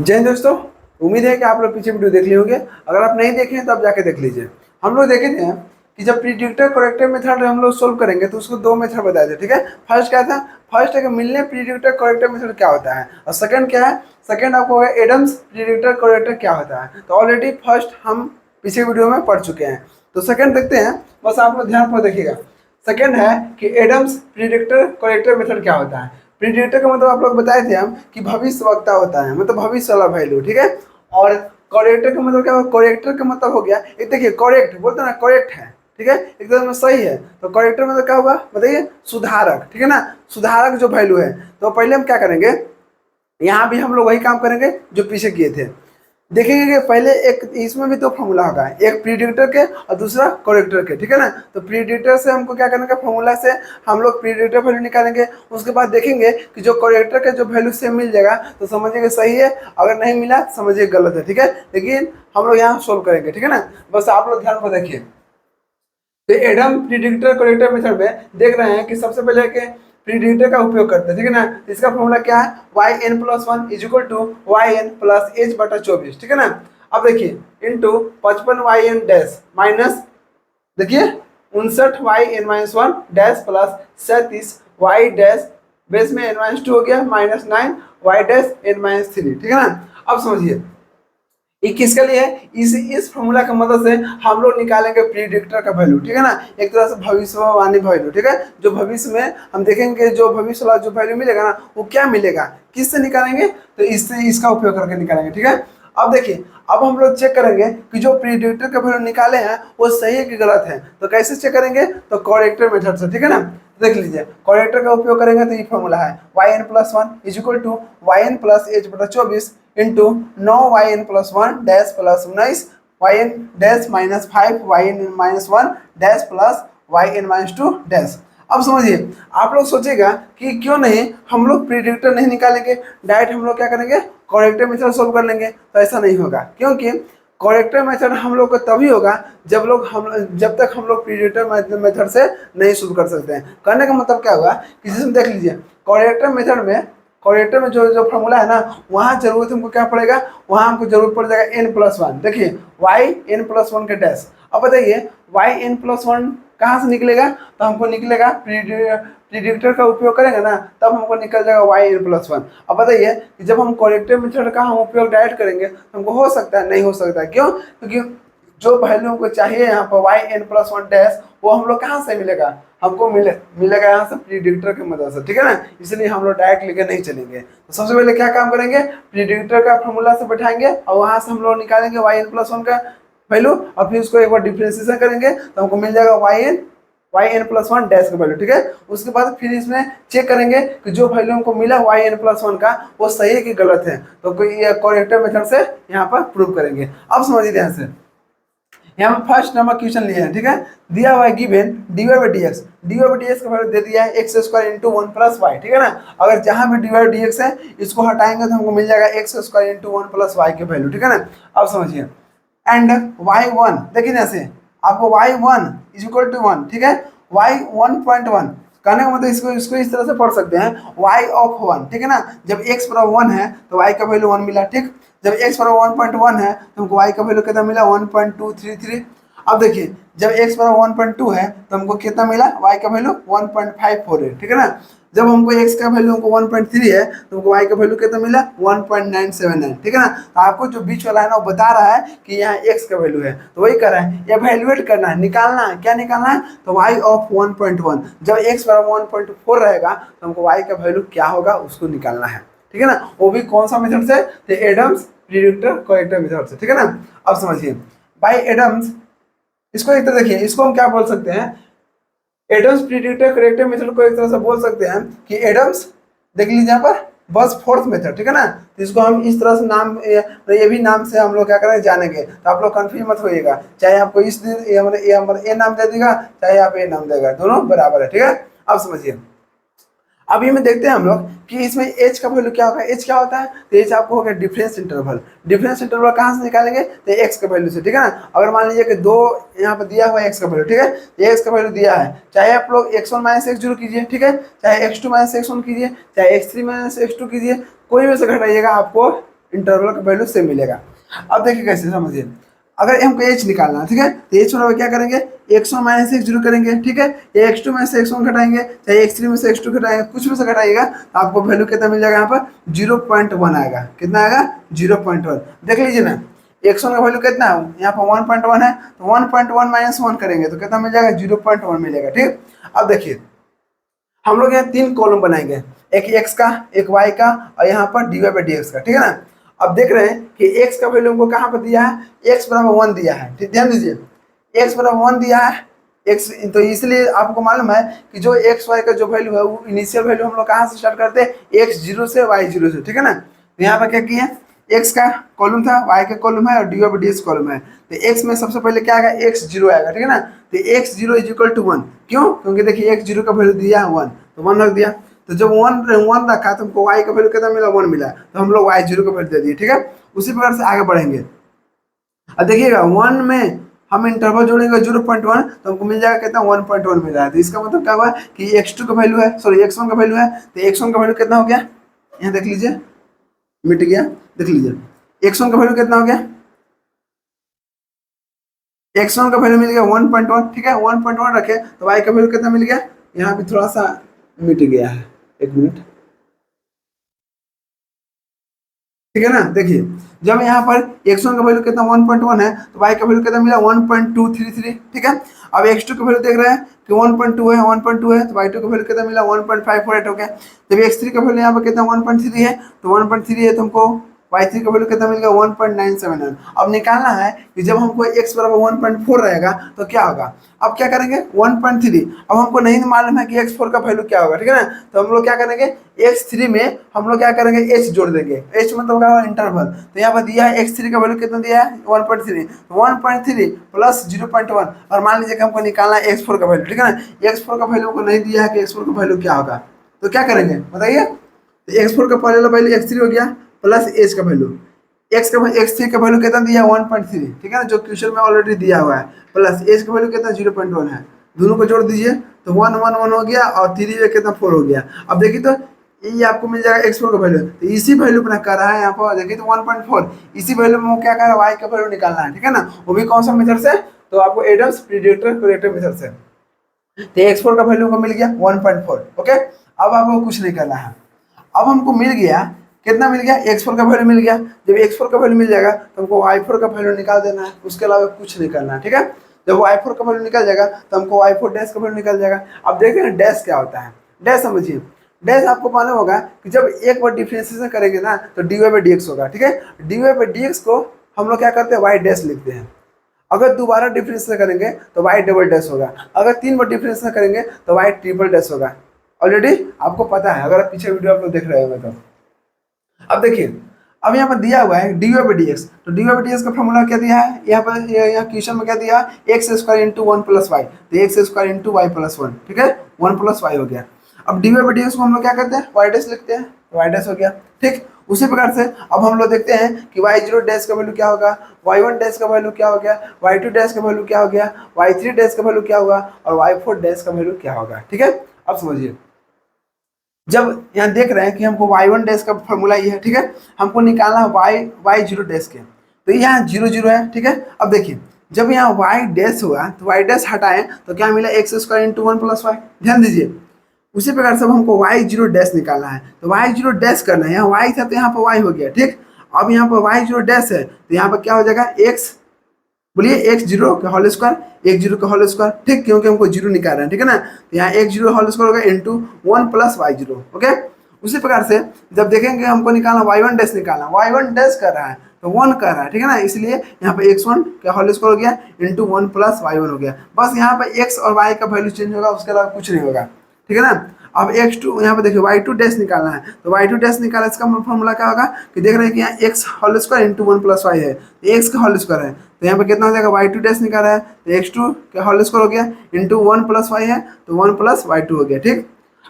जय हिंद दोस्तों। उम्मीद है कि आप लोग पीछे वीडियो देख लिए होंगे। अगर आप नहीं देखे हैं तो आप जाके देख लीजिए। हम लोग देखे थे कि जब प्रीडिक्टर करेक्टर मेथड हम लोग सोल्व करेंगे तो उसको दो मेथड बताए थे। ठीक है, फर्स्ट क्या था? फर्स्ट है कि मिलने प्रीडिक्टर करेक्टर मेथड क्या होता है, और सेकंड क्या है? सेकंड आपको होगा एडम्स प्रीडिक्टर करेक्टर क्या होता है। तो ऑलरेडी फर्स्ट हम पिछले वीडियो में पढ़ चुके हैं, तो सेकंड देखते हैं। बस आप लोग ध्यान पर देखिएगा। सेकंड है कि एडम्स प्रीडिक्टर करेक्टर मेथड क्या होता है। प्रीडिक्टर का मतलब आप लोग बताए थे हम कि भविष्यवक्ता होता है, मतलब भविष्य वाला वैल्यू। ठीक है, और करेक्टर का मतलब क्या होगा? करेक्टर का मतलब हो गया, एक देखिए करेक्ट बोलते हैं ना, करेक्ट है, ठीक है, एकदम सही है। तो करेक्टर मतलब क्या होगा बताइए? सुधारक, ठीक है ना, सुधारक जो वैल्यू है। तो पहले हम क्या करेंगे, यहाँ भी हम लोग वही काम करेंगे जो पीछे किए थे। देखेंगे कि पहले एक इसमें भी दो फॉर्मूला होगा, एक प्रीडिक्टर के और दूसरा करेक्टर के, ठीक है ना। तो प्रीडिक्टर से हमको क्या करने का, फॉर्मूला से हम लोग प्रीडिक्टर वैल्यू निकालेंगे। उसके बाद देखेंगे कि जो करेक्टर के जो वैल्यू सेम मिल जाएगा तो समझिए सही है, अगर नहीं मिला समझिए गलत है। ठीक है, लेकिन हम लोग यहाँ सोल्व करेंगे, ठीक है ना। बस आप लोग ध्यान को देखिए। तो एडम प्रीडिक्टर करेक्टर मेथड में देख रहे हैं कि सबसे पहले के प्रीडिक्टर का उपयोग करते हैं, ठीक है ना। इसका फॉर्मूला क्या है? Y N plus one is equal to Y N plus H बटा 24, ठीक है ना। अब देखिए into 55 Y N dash minus, देखिए 59 Y N minus one dash plus 37 Y dash base में एन माइनस टू हो गया minus 9 Y dash N minus three, ठीक है ना। अब समझिए ये किसके लिए है? इस फॉर्मूला की मदद से हम लोग निकालेंगे प्रीडिक्टर का वैल्यू, ठीक है ना, एक तरह से भविष्यवाणी वैल्यू, ठीक है। जो भविष्य में हम देखेंगे जो भविष्य वाला जो वैल्यू मिलेगा ना, वो क्या मिलेगा, किससे निकालेंगे? तो इससे, इसका उपयोग करके निकालेंगे, ठीक है। अब देखिए, अब हम लोग चेक करेंगे कि जो प्रीडिक्टर का वैल्यू निकाले हैं वो सही है कि गलत है। तो कैसे चेक करेंगे? तो करेक्टर मेथड से, ठीक है ना। देख लीजिए, करेक्टर का उपयोग करेंगे तो ये फॉर्मूला है Y N plus one is equal to Y N plus H बटा 24 into 9 Y N plus one dash plus 19 Y N dash minus 5 Y N minus one dash plus Y N minus two dash. अब समझिए, आप लोग सोचेगा कि क्यों नहीं हम लोग प्रीडिक्टर नहीं निकालेंगे, डायरेक्ट हम लोग क्या करेंगे, करेक्टर मेथड सोल्व कर लेंगे। तो ऐसा नहीं होगा, क्योंकि करेक्टर मेथड हम लोग को तभी होगा जब तक हम लोग प्रीडिक्टर मेथड से नहीं शुरू कर सकते हैं। करने का मतलब क्या होगा कि जिसमें देख लीजिए, करेक्टर में जो जो फॉर्मूला है ना, वहाँ जरूरत हमको क्या पड़ेगा, वहाँ हमको जरूरत पड़ जाएगा एन प्लस वन। देखिए वाई एन प्लस वन के डैश। अब बताइए वाई एन प्लस वन कहाँ से निकलेगा? तो हमको निकलेगा प्रीडिक्टर का उपयोग करेंगे ना, तब हमको निकल जाएगा वाई एन प्लस वन। अब बताइए कि जब हम करेक्टर मेथड का हम उपयोग डायरेक्ट करेंगे तो हमको हो सकता है, नहीं हो सकता है। क्यों? क्योंकि जो वैल्यू हमको चाहिए यहाँ पर Y N plus one dash, वो हम लोग कहाँ से मिलेगा, हमको मिलेगा यहाँ से प्रीडिक्टर की मदद से, ठीक है ना। इसलिए हम लोग डायरेक्ट लेके नहीं चलेंगे। तो सबसे पहले क्या काम करेंगे, प्रीडिक्टर का फॉर्मूला से बैठाएंगे और वहाँ से हम लोग निकालेंगे वाई एन प्लस वन का वैल्यू, और फिर उसको एक बार डिफ्रेंसिएशन करेंगे तो हमको मिल जाएगा Y N plus one dash का वैल्यू, ठीक है। उसके बाद फिर इसमें चेक करेंगे कि जो वैल्यू हमको मिला वाई एन प्लस वन का वो सही है कि गलत है। तो कोई करेक्टर मेथड से यहाँ पर प्रूव करेंगे। अब समझिए ध्यान से, यहाँ पर फर्स्ट नंबर क्वेश्चन लिया है, ठीक है। दिया हुआ है given dy by D X का वैल्यू दे दिया है x square into one plus Y, ठीक है ना। अगर जहाँ भी dy बाई डी एक्स है इसको हटाएंगे तो हमको मिल जाएगा X square into one plus Y की वैल्यू, ठीक है ना। अब समझिए, एंड वाई वन, देखिए ऐसे आपको Y one is equal to one, ठीक है, वाई 1.1 कहने का मतलब इसको इसको इस तरह से पढ़ सकते हैं वाई ऑफ वन, ठीक है ना। जब एक्स बराबर वन है तो वाई का वैल्यू वन मिला, ठीक। जब एक्स बराबर 1.1 है तो हमको वाई का वैल्यू कितना मिला, 1.233। अब देखिए जब एक्स बराबर 1.2 है तो हमको कितना मिला, वाई का वैल्यू 1.548, ठीक है ना। जब हमको एक्स का वैल्यू हमको 1.3 है तो हमको वाई का वैल्यू कितना मिला, 1.979, ठीक है ना। तो आपको जो बीच वाला है ना वो बता रहा है कि यहाँ एक्स का वैल्यू है, तो वही कर रहा है, एवेल्युएट करना है, निकालना है। क्या निकालना है? तो वाई ऑफ 1.1, जब एक्स बराबर 1.4 रहेगा तो हमको वाई का वैल्यू क्या होगा उसको निकालना है, ठीक है ना। वो भी कौन सा मेथड से? तो एडम्स प्रीडिक्टर करेक्टर मेथड से, ठीक है ना। अब समझिए बाय एडम्स, इसको एक तरह देखिए, इसको हम क्या बोल सकते हैं, एडम्स प्रीडिक्टर करेक्टर मेथड को एक तरह से बोल सकते हैं कि एडम्स, देख लीजिए यहाँ पर बस फोर्थ मेथड, ठीक है ना। तो इसको हम इस तरह से नाम ये भी नाम से हम लोग क्या करेंगे जानेंगे, तो आप लोग कंफ्यूज मत होइएगा। चाहे आपको इस ए नाम दे देगा, चाहे आप ए नाम देगा, दोनों बराबर है, ठीक है। अब समझिए, अभी में देखते हैं हम लोग कि इसमें एच का वैल्यू क्या होगा। एच क्या होता है? तो एच आपको हो गया डिफरेंस इंटरवल। डिफरेंस इंटरवल कहाँ से निकालेंगे? तो एक्स का वैल्यू से, ठीक है ना। अगर मान लीजिए कि दो यहाँ पर दिया हुआ है एक्स का वैल्यू, ठीक है, एक्स का वैल्यू दिया है, चाहे आप लोग x1 माइनस एक्स जीरो कीजिए, ठीक है, चाहे x2 माइनस एक्स वन कीजिए, चाहे x3 माइनस एक्स टू कीजिए, कोई में से घटाइएगा आपको इंटरवल का वैल्यू सेम मिलेगा। अब देखिए कैसे समझिए, अगर हमको एच निकालना है, ठीक है, तो एच बराबर क्या करेंगे, x1 माइनस एक्स जीरो करेंगे, ठीक है, या x2 में से x1 घटाएंगे, चाहे x3 में से x2 घटाएंगे, कुछ में से घटाइएगा तो आपको वैल्यू कितना मिल जाएगा, यहाँ पर 0.1 आएगा। कितना आएगा, 0.1। देख लीजिए ना, x1 का वैल्यू कितना है, यहाँ पर 1.1 है, तो 1.1 माइनस 1 करेंगे तो कितना मिल जाएगा, 0.1 मिलेगा। ठीक, अब देखिए हम लोग यहाँ 3 कॉलम बनाएंगे, एक x का, एक y का और यहाँ पर dy बाई dx का, ठीक है ना। अब देख रहे हैं कि x का वैल्यू हमको कहाँ पर दिया है, x बराबर 1 दिया है, ठीक, ध्यान दीजिए, x बराबर 1 दिया है, x, तो इसलिए आपको मालूम है कि जो x y का जो वैल्यू है वो इनिशियल वैल्यू हम लोग कहाँ से स्टार्ट करते हैं, x 0 से y 0 से, ठीक है ना। तो यहाँ पर क्या किए, x का कॉलम था, y का कॉलम है और dy बाई dx कॉलम है, तो x में सबसे पहले क्या आएगा, x 0 आएगा, ठीक है ना। तो x 0 इज इक्वल टू 1, क्यों, क्योंकि देखिए x 0 का वैल्यू दिया है 1, तो 1 रख दिया, तो जब 1 रखा तो हमको y का वैल्यू कितना मिला, 1 मिला, तो हम लोग y 0 का वैल्यू दे दिए, ठीक है। उसी प्रकार से आगे बढ़ेंगे। अब देखिएगा 1 में हम इंटरवल जोड़ेंगे 0.1 तो हमको मिल जाएगा कितना, 1.1 मिल रहा है। तो इसका मतलब क्या हुआ कि x2 का वैल्यू है, सॉरी x1 का वैल्यू है, तो x1 का वैल्यू कितना हो गया, यहाँ देख लीजिए, मिट गया, देख लीजिए x1 का वैल्यू कितना हो गया, x1 का वैल्यू मिल गया 1.1, ठीक है, 1.1 रखे तो y का वैल्यू कितना मिल गया, यहाँ पे थोड़ा सा मिट गया है, एक मिनट, ठीक है ना। देखिए जब यहाँ पर x1 का वैल्यू कितना 1.1 है तो y का वैल्यू कितना मिला 1.233, ठीक है। अब x2 का वैल्यू देख रहे हैं कि 1.2 है, 1.2 है, तो y2 का वैल्यू कितना मिला 1.548 हो गया। जब x3 का वैल्यू यहाँ पर कितना 1.3 है, तो 1.3 है तो हमको y3 का वैल्यू कितना मिल गया 1.979। अब निकालना है कि जब हमको x बराबर 1.4 रहेगा तो क्या होगा। अब क्या करेंगे 1.3, अब हमको नहीं मालूम है कि x4 का वैल्यू क्या होगा, ठीक है ना। तो हम लोग क्या करेंगे x3 में हम लोग क्या करेंगे h जोड़ देंगे, h मतलब क्या होगा इंटरवल, तो यहाँ पर दिया है x3 का वैल्यू कितना दिया है 1.3, 1.3 प्लस 0.1, और मान लीजिए कि हमको निकालना है x4 का वैल्यू, ठीक है ना। x4 का वैल्यू को नहीं दिया है कि x4 का वैल्यू क्या होगा, तो क्या करेंगे बताइए। तो x4 का पहले वैल्यू x3 हो गया प्लस h का वैल्यू, x3 का वैल्यू कितना दिया 1.3, ठीक है ना, जो क्वेश्चन में ऑलरेडी दिया हुआ है, प्लस h का वैल्यू कितना 0.1 है, दोनों को जोड़ दीजिए तो 1 1 1 हो गया और 3 में कितना 4 हो गया। अब देखिए तो ये आपको मिल जाएगा x4 का वैल्यू, तो इसी वैल्यू पर कर रहा है यहाँ पर, देखिए तो 1.4, इसी वैल्यू में वो क्या कर रहा है y का वैल्यू निकालना है, ठीक है ना, वो भी कौन सा मेथड से, तो आपको एडम्स प्रीडिक्टर करेक्टर मेथड से। तो x4 का वैल्यू को मिल गया 1.4, ओके। अब आपको कुछ नहीं करना है, अब हमको मिल गया कितना मिल गया, x4 का वैल्यू मिल गया। जब x4 का वैल्यू मिल जाएगा तो हमको y4 का वैल्यू निकाल देना है, उसके अलावा कुछ नहीं करना है, ठीक है। जब y4 का वैल्यू निकल जाएगा तो हमको y4 डैश का वैल्यू निकल जाएगा। अब देखते हैं डैश क्या होता है। डैश समझिए, डैश आपको मालूम होगा कि जब एक बार डिफरेंशिएशन करेंगे ना तो dy बाई dx होगा, ठीक है। dy बाई dx को हम लोग क्या करते हैं y डैश लिखते हैं। अगर दोबारा डिफरेंशिएशन करेंगे तो y डबल डैश होगा, अगर 3 बार डिफरेंशिएशन करेंगे तो y ट्रिपल डैश होगा। ऑलरेडी आपको पता है, अगर आप पीछे वीडियो आप लोग देख रहे होंगे तो। अब देखिए अब यहाँ पर दिया हुआ है dy बाई dx, तो dy बाई dx का फॉर्मूला क्या दिया है, यहाँ पर यहाँ क्वेश्चन में क्या दिया है x square into 1 plus y, तो x square into y plus 1, ठीक है, 1 प्लस वाई हो गया। अब dy बाई dx को हम लोग क्या करते हैं वाई डैश लिखते हैं, वाई डैश हो गया, ठीक। उसी प्रकार से अब हम लोग देखते हैं कि y0 डैश का वैल्यू क्या होगा, y1 डैश का वैल्यू क्या हो गया, y2 डैश का वैल्यू क्या हो गया, y3 डैश का वैल्यू क्या होगा और y4 डैश का वैल्यू क्या होगा, ठीक है। अब समझिए जब यहाँ देख रहे हैं कि हमको y1 डैश का फॉर्मूला ये है, ठीक है, हमको निकालना है y0 डैश के, तो यहाँ 0 0 है, ठीक है। अब देखिए जब यहाँ y डैश हुआ तो y डैश हटाएं तो क्या मिला X square into 1 plus Y, ध्यान दीजिए। उसी प्रकार से अब हमको y0 डैश निकालना है, तो y0 डैश करना है, यहाँ y था तो यहाँ पर y हो गया, ठीक। अब यहाँ पर y0 डैश है तो यहाँ पर क्या हो जाएगा x, बोलिए x0 का होल स्क्वायर, x0 का होल स्क्वायर, ठीक, क्योंकि हमको 0 निकाल रहे हैं, ठीक है ना। तो यहाँ x0 होल स्क्वायर होगा इंटू 1 प्लस y0, ओके। उसी प्रकार से जब देखेंगे हमको निकालना y1 डैश निकालना, y1 डैश कर रहा है तो 1 कर रहा है, ठीक है ना, इसलिए यहाँ पे x1 का होल स्क्वायर हो गया इंटू 1 प्लस y1 हो गया। बस यहाँ पे x और y का वैल्यू चेंज होगा, उसके अलावा कुछ नहीं होगा, ठीक है ना। अब x2 यहाँ पे देखिए y2 डैश निकालना है, तो y2 डैश निकालना इसका फॉर्मूला क्या होगा कि देख रहे हैं कि यहाँ x whole square into 1 plus Y है, तो x का होल स्क्वायर है, तो यहाँ पे कितना हो जाएगा y2 डैश निकाला है तो x2 का होल स्क्वायर हो गया इंटू 1 प्लस वाई है तो 1 प्लस y2 हो गया, ठीक।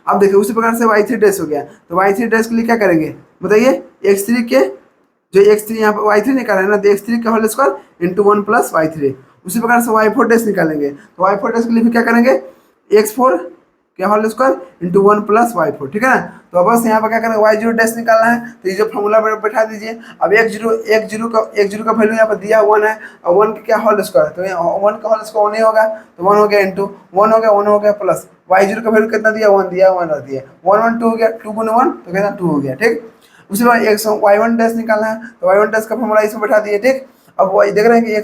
अब देखिए उसी प्रकार से y3 डैश हो गया, तो y3 डैश के लिए क्या करेंगे बताइए, x3 के जो x3 यहाँ पर y3 निकाला है ना, तो x3 का whole square into 1 plus y3। उसी प्रकार से y4 डैश निकालेंगे, तो y4 डैश के लिए भी क्या करेंगे x4 क्या whole square into 1 plus Y four, ठीक है ना। तो बस यहाँ पर क्या करना है, वाई जीरो डैश निकालना है, तो ये जो फॉर्मूला बैठा दीजिए। अब एक जीरो का वैल्यू यहाँ पर दिया 1 है, और 1 का क्या होल स्क्वायर, तो 1 का होल स्क्वायर 1 ही होगा, तो 1 हो गया इंटू 1 हो गया प्लस वाई जीरो का वैल्यू कितना दिया 1 दिया, 1 रख दिया, 1 1 2 हो गया, 2 गुना 1 तो कितना 2 हो गया, ठीक। उसके बाद वाई वन डैश निकालना है, तो वाई वन डैश का फॉर्मूला इसमें बैठा दिए, ठीक। अब वही देख रहे हैं कि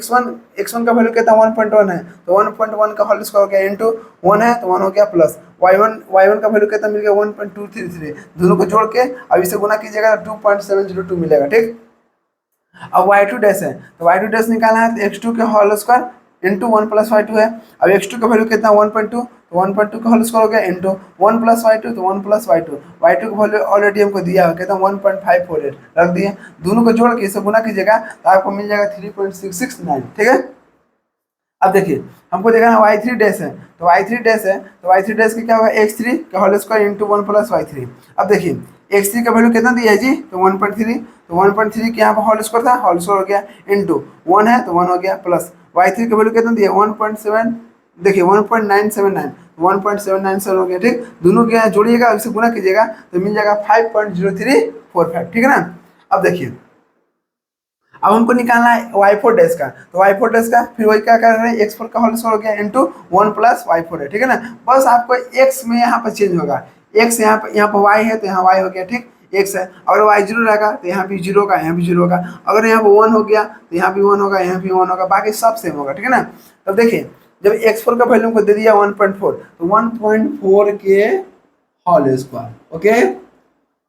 x1 का वैल्यू कितना 1.1 है, तो 1.1 का होल स्क्वायर हो गया इंटू 1 है तो 1 हो गया प्लस y1 का वैल्यू कितना मिल गया 1.233, दोनों को जोड़ के अब इसे गुना कीजिएगा 2.702 मिलेगा, ठीक। अब y2 डैश है, तो y2 डैश निकालना है, तो x2 के whole square into 1 plus y2 है। अब x2 का वैल्यू कितना 1.2, तो 1.2 का होल स्क्वायर हो गया इंटू 1 प्लस y2, तो 1 प्लस y2 का वैल्यू ऑलरेडी हमको दिया है कितना 1.548 रख दिए, दोनों को जोड़ के इसे गुना कीजिएगा तो आपको मिल जाएगा 3.669, ठीक है। अब देखिए हमको देखा ना y3 डैश है, तो y3 डैश है, तो y3 डैश का क्या होगा x3 का whole square into 1 plus y3। अब देखिए x3 का वैल्यू कितना दिया है जी, तो 1.3, तो 1.3 के यहाँ पर होल स्क्वायर था, होल स्क्वायर हो गया इंटू 1 है तो 1 हो गया प्लस y3 का वैल्यू कितना दिया 1.7, देखिए 1.979, 1.797 हो गया, ठीक। दोनों के यहाँ जोड़िएगा इसे गुना कीजिएगा तो मिल जाएगा 5.0345, ठीक है ना। अब देखिए अब हमको निकालना है y4 डैश का, तो y4 डैश का फिर वही क्या कर रहे हैं x4 का होल स्क्वायर हो गया इंटू 1 प्लस y4 है, ठीक है ना। बस आपको x में यहाँ पर चेंज होगा, x यहाँ पर y है तो यहाँ y हो गया, ठीक, x है। अगर y जीरो रहेगा तो यहाँ भी जीरो का, यहाँ भी जीरो होगा, अगर यहाँ पर 1 हो गया तो यहाँ भी 1 होगा, यहाँ भी 1 होगा, बाकी सब सेम होगा, ठीक है ना। तब देखिए जब x4 का वैल्यू को दे दिया 1.4, तो 1.4 के होल स्क्वायर, ओके।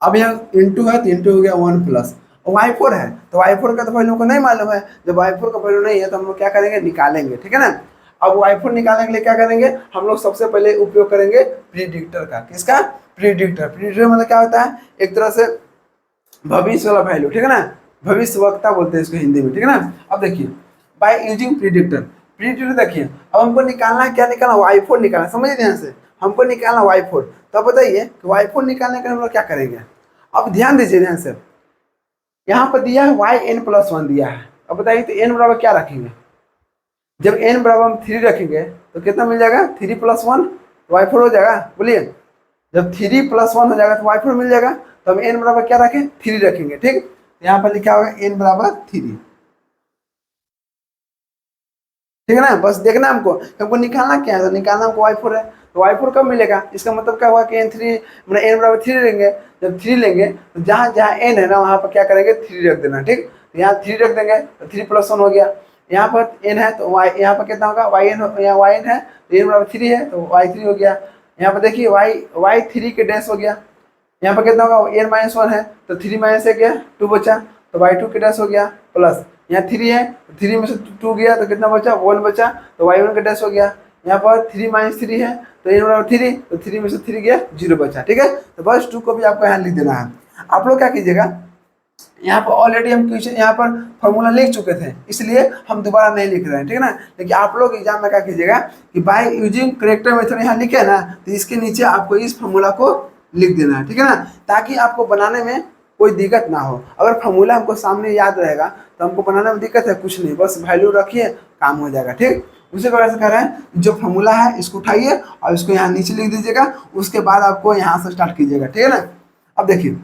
अब यहाँ इंटू है तो इंटू हो गया 1 प्लस y4 है, तो y4 का तो वैल्यू को नहीं मालूम है, जब y4 का वैल्यू नहीं है तो हम लोग क्या करेंगे निकालेंगे, ठीक है ना। अब y4 निकालने के लिए क्या करेंगे, हम लोग सबसे पहले उपयोग करेंगे प्रीडिक्टर का, किसका, प्रीडिक्टर मतलब क्या होता है, एक तरह से भविष्य वाला वैल्यू, ठीक है ना, भविष्यवक्ता बोलते हैं इसको हिंदी में, ठीक है ना। अब देखिए बाय यूजिंग प्रीडिक्टर देखिए अब हमको निकालना है, क्या निकालना y4 निकालना, समझिए ध्यान से, हमको निकालना y4। तो अब बताइए कि y4 निकालने के लिए हम लोग क्या करेंगे, अब ध्यान दीजिए ध्यान से, यहाँ पर दिया है yn+1 दिया है। अब बताइए तो n बराबर क्या रखेंगे, जब n बराबर हम 3 रखेंगे तो कितना मिल जाएगा 3 + 1 y4 हो जाएगा, बोलिए जब 3 + 1 हो जाएगा तो y4 मिल जाएगा, तो हम n बराबर क्या रखें 3 रखेंगे, ठीक। यहाँ पर लिखा होगा n बराबर 3, ठीक है ना। बस देखना हमको निकालना क्या है, तो निकालना हमको y4 है, तो y4 कब मिलेगा, इसका मतलब क्या हुआ कि n बराबर 3 लेंगे, जब 3 लेंगे तो जहाँ जहाँ n है ना वहाँ पर क्या करेंगे 3 रख देना, ठीक। तो यहाँ 3 रख देंगे तो 3 + 1 हो गया, यहाँ पर n है तो y यहाँ पर कितना होगा यहाँ yn है तो n बराबर 3 है तो y3 हो गया। यहाँ पर देखिए y3 के डैश हो गया, यहाँ पर कितना होगा n-1 है तो 3 - 1 गया 2 बचा, तो y2 के डैश हो गया प्लस यहाँ 3 है, 3 में से 2 गया तो कितना बचा 1 बचा, तो y1 का डैश हो गया। यहाँ पर 3 - 3 है तो n बराबर 3, तो 3 में से 3 गया 0 बचा, ठीक है। तो बस 2 को भी आपको यहाँ लिख देना है। आप लोग क्या कीजिएगा, यहाँ पर ऑलरेडी हम क्वेश्चन यहाँ पर फॉर्मूला लिख चुके थे, इसलिए हम दोबारा नहीं लिख रहे हैं, ठीक है ना। लेकिन आप लोग एग्जाम में क्या कीजिएगा कि बाय यूजिंग करेक्टर मेथड यहाँ लिखे ना, तो इसके नीचे आपको इस फॉर्मूला को लिख देना है, ठीक है ना, ताकि आपको बनाने में कोई दिक्कत ना हो। अगर फॉर्मूला हमको सामने याद रहेगा तो हमको बनाने में दिक्कत है कुछ नहीं, बस वैल्यू रखिए काम हो जाएगा, ठीक। उसी प्रकार से कह रहे हैं जो फॉर्मूला है इसको उठाइए और इसको यहाँ नीचे लिख दीजिएगा, उसके बाद आपको यहाँ से स्टार्ट कीजिएगा, ठीक है ना। अब देखिए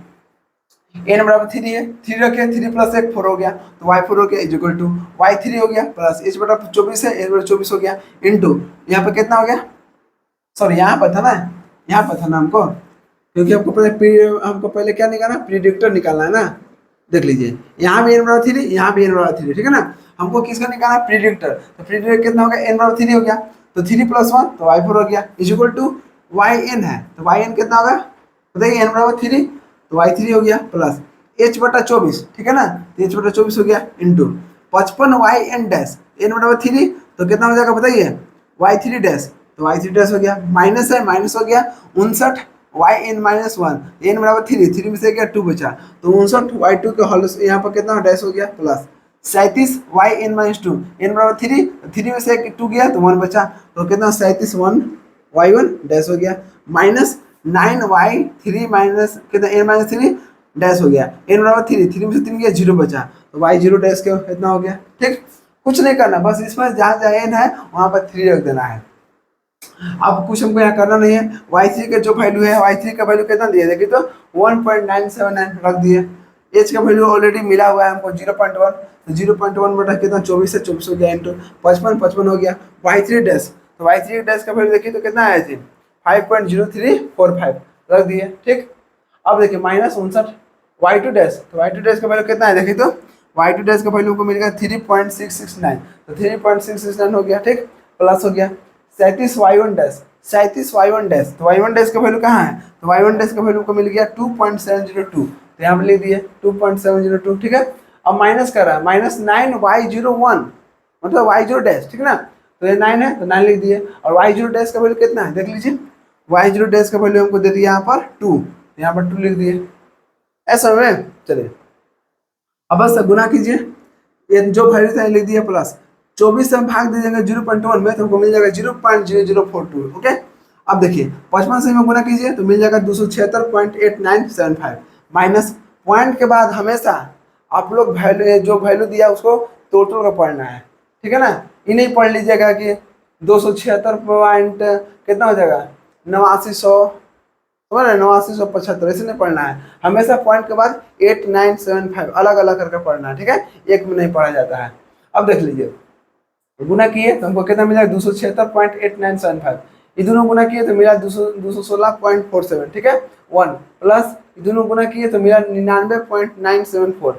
n बराबर 3 है, 3 रखे 3 + 1 4 हो गया, तो y4 हो गया इक्वल टू y3 हो गया प्लस h/24 है, h/24 हो गया इंटू यहाँ पे कितना हो गया, सॉरी यहाँ पर था ना हमको, क्योंकि हमको पहले क्या निकालना प्रीडिक्टर निकालना है ना। देख लीजिए यहाँ भी n बराबर 3, यहाँ भी n बराबर 3, ठीक है ना। हमको किसका निकालना प्रीडिक्टर, तो प्रीडिक्टर कितना हो गया n बराबर 3 हो गया, तो 3 + 1 तो y4 हो गया इक्वल टू yn है, तो yn कितना होगा बताइए, n बराबर 3 तो y3 हो गया प्लस h/24, ठीक है ना, तो h/24 हो गया इंटू 55 yn डैश n बराबर 3 तो कितना हो जाएगा बताइए y3 डैश, तो y3 डैश हो गया माइनस है माइनस हो गया 59 yn-1 n बराबर 3 में से गया 2 बचा, तो 59 y2 के होल यहाँ पर कितना डैश हो गया प्लस 37 yn-2 n बराबर 3 में से 2 गया तो 1 बचा, तो कितना 37 y1 डैश हो गया माइनस 9y3 माइनस कितना n-3 डैश हो गया, n बराबर 3 में से 3 गया 0 बचा, तो y0 डैश के इतना हो गया, ठीक। कुछ नहीं करना, बस इसमें जहाँ जहाँ n है वहाँ पर 3 रख देना है। अब कुछ हमको यहाँ करना नहीं है, y3 का जो वैल्यू है, y3 का वैल्यू कितना दिया, देखिए तो 1.979 रख दिए। एच का वैल्यू ऑलरेडी मिला हुआ है हमको 0.1, तो 0.1 बटा कितना 24 से 24 हो गया इंटू 55, 55 हो गया। y3 डैश, तो y3 डैश का वैल्यू देखिए तो कितना आया थी 5.0345 रख दिए, ठीक। अब देखिए -59 y2 डैश, तो y2 डैश का वैल्यू कितना है देखिए तो y2 डैश का वैल्यू को मिलेगा 3.669, तो 3.669 हो गया, ठीक, प्लस हो गया 37 y1 डैश, 37 y1 डैश, तो y1 डैश का वैल्यू कहाँ है, तो y1 डैश का वैल्यू को मिल गया 2.702, तो यहाँ पे लिख दिए 2.702, ठीक है। अब माइनस कर रहा है -9y01 मतलब y0 डैश, ठीक ना, तो ये 9 है तो 9 लिख दिए। और y0 डैश का वैल्यू कितना है देख लीजिए, y0 डैश का वैल्यू हमको दे दिया यहाँ पर 2, यहाँ पर 2 लिख दिए, ऐसा में चलिए। अब बस गुना कीजिए, ये जो वैल्यू था लिख दिया प्लस 24 से हम भाग दीजिएगा 0.1 में तो हमको मिल जाएगा 0.0042, ओके। अब देखिए 55 से में गुना कीजिए तो मिल जाएगा 276.8975, माइनस पॉइंट के बाद हमेशा आप लोग वैल्यू जो वैल्यू दिया उसको टोटल का पढ़ना है, ठीक है ना। ये नहीं पढ़ लीजिएगा कि 276 पॉइंट कितना हो जाएगा 8900, 8975, ऐसे नहीं पढ़ना है, हमेशा पॉइंट के बाद 8975 अलग अलग करके पढ़ना है, ठीक है, एक में नहीं पढ़ा जाता है। अब देख लीजिए गुना किए तो हमको कितना मिला 276.8975, ये दोनों गुना किए तो मिला 216.47, ठीक है, 1 प्लस ये दोनों गुना किए तो मिला 99.974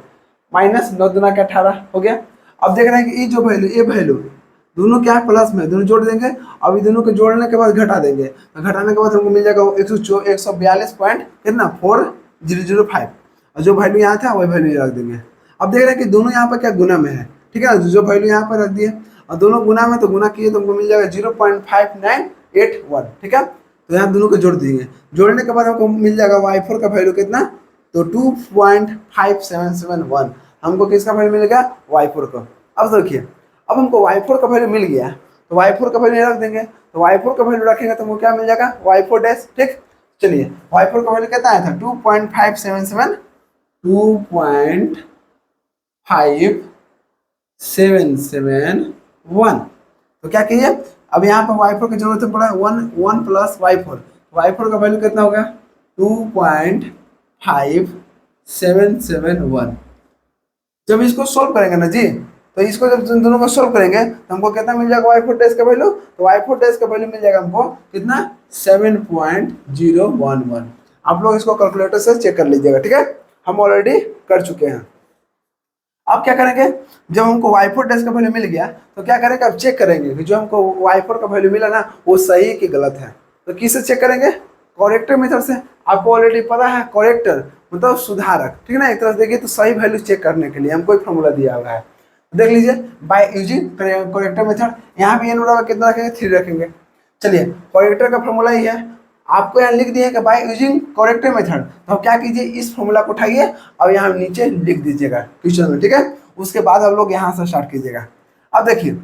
माइनस 9 दूना का 18 हो गया। अब देख रहे हैं कि ये जो वैल्यू, ये वैल्यू दोनों क्या है प्लस में, दोनों जोड़ देंगे। अब ये दोनों को जोड़ने के बाद घटा देंगे, तो घटाने के बाद हमको मिल जाएगा 142 पॉइंट कितना 4005, और जो वैल्यू यहाँ था वही वैल्यू रख देंगे। अब देख रहे हैं कि दोनों यहाँ पर क्या गुना में है, ठीक है, जो वैल्यू यहाँ पर रख दिए और दोनों गुना में, तो गुना किए तो हमको मिल जाएगा 0.5981, ठीक है। तो यहाँ दोनों को जोड़ देंगे, जोड़ने के बाद हमको मिल जाएगा y4 का वैल्यू कितना, तो 2.5771 हमको किसका वैल्यू मिलेगा y4 का। अब देखिए अब हमको y4 का वैल्यू मिल गया तो y4 का वैल्यू रख देंगे, तो y4 का वैल्यू रखेंगे तो हमको क्या मिल जाएगा y4 डैश, ठीक। चलिए y4 का वैल्यू कितना आया था 2.5771, तो क्या कीजिए अब यहाँ पर y4 की जरूरत पड़ा है 1 प्लस y4, y4 का वैल्यू कितना हो गया 2.5771। जब इसको सोल्व करेंगे ना जी, तो इसको जब दोनों को सोल्व करेंगे तो हमको कितना मिल जाएगा y4 डैश का वैल्यू, तो y4 डैश का वैल्यू मिल जाएगा हमको कितना 7.011। आप लोग इसको कैलकुलेटर से चेक कर लीजिएगा, ठीक है, हम ऑलरेडी कर चुके हैं। अब क्या करेंगे, जब हमको y4 डैश का वैल्यू मिल गया तो क्या करेंगे, अब चेक करेंगे कि जो हमको y4 का वैल्यू मिला ना वो सही कि गलत है। तो किससे चेक करेंगे, करेक्टर मेथड से। आपको ऑलरेडी पता है करेक्टर मतलब सुधारक, ठीक है ना, एक तरह से देखिए तो सही वैल्यू चेक करने के लिए हमको एक फॉर्मूला दिया हुआ है, देख लीजिए बाय यूजिंग करेक्टर मेथड। यहाँ पे n बराबर कितना रखेंगे 3 रखेंगे। चलिए करेक्टर का फॉर्मूला ही है, आपको यहाँ लिख दिए कि बाय यूजिंग करेक्टर मेथड, तो क्या कीजिए इस फॉर्मूला को उठाइए और यहाँ नीचे लिख दीजिएगा क्वेश्चन में, ठीक है। उसके बाद हम लोग यहाँ से स्टार्ट कीजिएगा। अब देखिए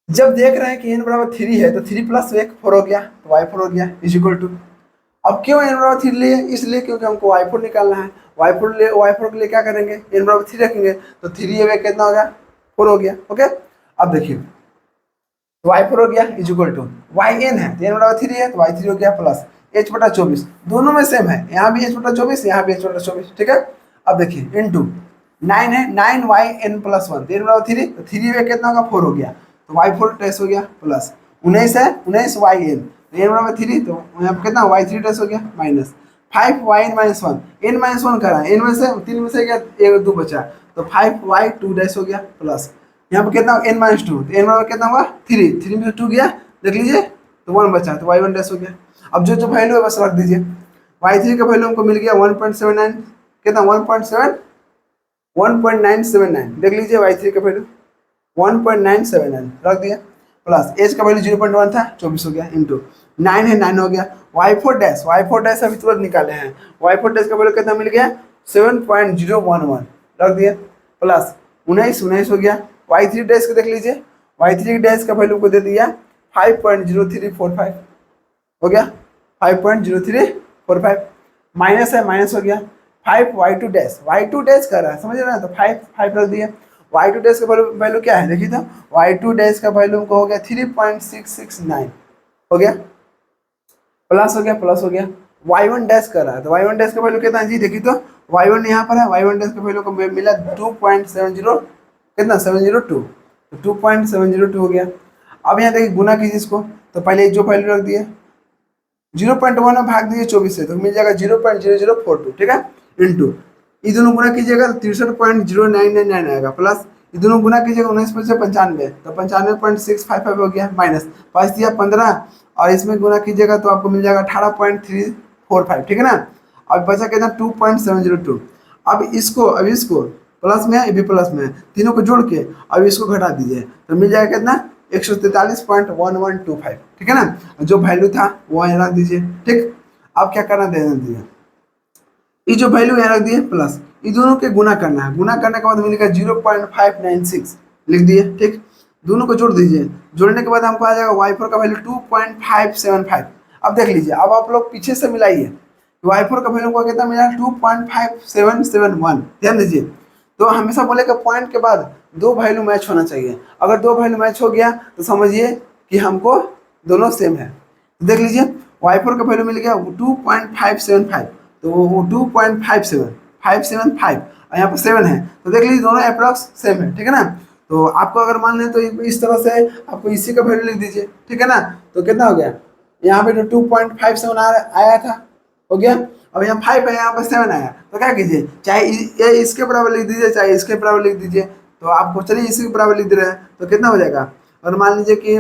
जब देख रहे हैं कि n बराबर 3 है तो 3 प्लस 1 4 हो गया, तो y4 हो गया इज इक्वल टू। अब क्यों n बराबर 3 लिए, इसलिए क्योंकि हमको y4 निकालना है। y4 के लिए क्या करेंगे, n बराबर 3 रखेंगे तो 3 में कितना हो गया 4 हो गया, ओके। अब देखिए y4 हो गया इज इक्वल टू yn है तो n बराबर 3 है तो y3 हो गया प्लस h/24, दोनों में सेम है, यहाँ भी h/24 यहाँ भी h/24, ठीक है। अब देखिए इनटू 9 है 9yn प्लस 1, तो n बराबर 3 तो 3 में कितना होगा 4 हो गया, तो y4 डैश हो गया प्लस 19 है 19yn, तो n बराबर 3 तो यहाँ पे कितना y3 डैश हो गया minus 5yn minus 1, n minus 1 करा n में से 3 में से गया 1 2 बचा, तो 5y2 डैश हो गया प्लस यहाँ पे कितना n माइनस 2, तो n बराबर कितना हुआ 3 में से 2 गया देख लीजिए तो 1 बचा, तो y1 डैश हो गया। अब जो वैल्यू है बस रख दीजिए, y3 का वैल्यू हमको मिल गया 1.79 कितना 1.979 देख लीजिए y3 का वैल्यू 1.979 रख दिया प्लस एज का वैल्यू 0.1 था 24 हो गया इंटू 9 है 9 हो गया। y4 डैश अभी तुरंत निकाले हैं, y4 डैश का वैल्यू कितना मिल गया 7.011 रख दिया प्लस 19 हो गया। y3 डैश को देख लीजिए, y3 डैश का वैल्यू को दे दिया 5.0345 हो गया 5.0345 माइनस है माइनस हो गया 5y2 डैश कर रहा है समझ रहे हैं, तो 5 रख दिया। y2 डैश का वैल्यू क्या है देखिए तो y2 डैश का वैल्यू को हो गया 3.669 हो गया, प्लस हो गया, प्लस हो गया। y1 डैश कर रहा है, तो y1 डैश का वैल्यू कितना है जी, देखिए तो y1 यहाँ पर है, y1 डैश का वैल्यू को मिला 2.70, कितना 702, तो 2.702 हो गया। अब यहाँ देखिए गुना कीजिए इसको, तो पहले जो वैल्यू रख दिए 0.1 में भाग दीजिए 24 से, तो मिल जाएगा 0.0042, ठीक है, इंटू ये दोनों गुना कीजिएगा तो 63.0999 आएगा, प्लस ये दोनों गुना कीजिएगा 19 से 95, तो 95.655 हो गया, माइनस 5 दिया 15, और इसमें गुना कीजिएगा तो आपको मिल जाएगा 18.345, ठीक है ना। अब बचा कितना 2.702। अब इसको प्लस में है, ये भी प्लस में है, तीनों को जोड़ के अब इसको घटा दीजिए तो मिल जाएगा कितना 143.1125, ठीक है ना। जो वैल्यू था वो यहाँ रख दीजिए, ठीक। अब क्या करना दे दीजिए, ये जो वैल्यू यहाँ रख दिए प्लस ये दोनों के गुना करना है, गुना करने के बाद मिलेगा 0.596 लिख दिए, ठीक। दोनों को जोड़ दीजिए, जोड़ने के बाद हमको आ जाएगा y4 का वैल्यू 2.575। अब देख लीजिए, अब आप लोग पीछे से मिलाइए, y4 का वैल्यू को कितना मिला 2.5771, ध्यान दीजिए। तो हमेशा बोलेगा पॉइंट के बाद दो वैल्यू मैच होना चाहिए, अगर दो वैल्यू मैच हो गया तो समझिए कि हमको दोनों सेम है। देख लीजिए y4 का वैल्यू मिल गया 2.575, तो वो 2.575 और यहाँ पर 7 है, तो देख लीजिए दोनों अप्रॉक्स सेम है, ठीक है ना। तो आपको अगर मान लें तो इस तरह से आपको इसी का वैल्यू लिख दीजिए, ठीक है ना। तो कितना हो गया, यहाँ पे जो 2.57 आया था हो गया, अब यहाँ 5 है, यहाँ पर 7 आया, तो क्या कीजिए, चाहे ये इसके बराबर लिख दीजिए चाहे इसके बराबर लिख दीजिए, तो आपको चलिए इसी के बराबर लिख दे रहे हैं तो कितना हो जाएगा। और मान लीजिए कि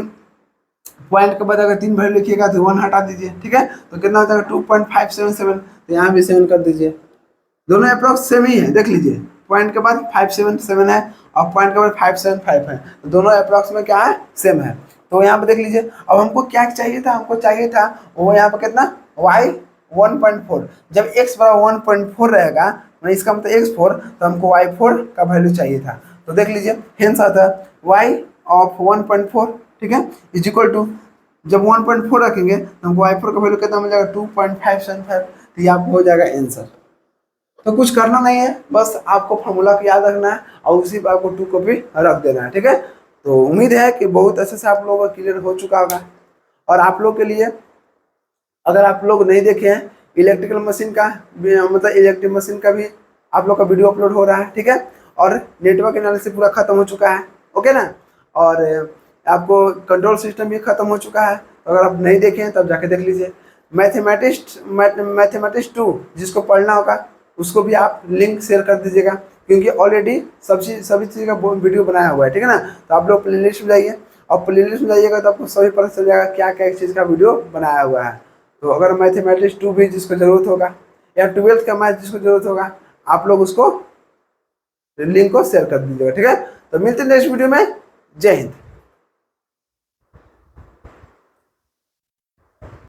पॉइंट के बाद अगर 3 वैल्यू लिखिएगा तो 1 हटा दीजिए, ठीक है, तो कितना हो जाएगा 2.577, तो यहाँ भी 7 कर दीजिए, दोनों अप्रॉक्स सेम ही है। देख लीजिए पॉइंट के बाद 577 है और पॉइंट के बाद 575 है, तो दोनों अप्रॉक्स में क्या है, सेम है। तो यहाँ पे देख लीजिए, अब हमको क्या चाहिए था, हमको चाहिए था वो यहाँ पे कितना y 1.4, जब x बराबर 1.4 रहेगा इसका मतलब x4, तो हमको y4 का वैल्यू चाहिए था। तो देख लीजिए हेंस आता है y ऑफ 1.4, ठीक है, इज इक्वल टू, जब 1.4 रखेंगे तो हमको y4 का वैल्यू कितना मिल जाएगा 2.575, तो ये आपको हो जाएगा आंसर। तो कुछ करना नहीं है, बस आपको फॉर्मूला को याद रखना है और उसी पर आपको 2 कॉपी रख देना है, ठीक है। तो उम्मीद है कि बहुत अच्छे से आप लोगों का क्लियर हो चुका होगा। और आप लोग के लिए, अगर आप लोग नहीं देखे हैं इलेक्ट्रिकल मशीन का मतलब इलेक्ट्रिक मशीन का भी आप लोग का वीडियो अपलोड हो रहा है, ठीक है, और नेटवर्क एनालिसिस पूरा खत्म हो चुका है, ओके ना। और आपको कंट्रोल सिस्टम भी खत्म हो चुका है, तो अगर आप नहीं देखे हैं तब जाके देख लीजिए। मैथमेटिक्स 2 जिसको पढ़ना होगा उसको भी आप लिंक शेयर कर दीजिएगा, क्योंकि ऑलरेडी सभी चीज़ का वीडियो बनाया हुआ है, ठीक है ना। तो आप लोग प्लेलिस्ट में जाइए, और प्लेलिस्ट में जाइएगा तो आपको सभी पता चल जाएगा क्या क्या चीज़ का वीडियो बनाया हुआ है। तो अगर मैथमेटिक्स 2 भी जिसको ज़रूरत होगा या 12th का मैथ जिसको ज़रूरत होगा, आप लोग उसको लिंक को शेयर कर दीजिएगा, ठीक है। तो मिलते हैं नेक्स्ट वीडियो में, जय हिंद।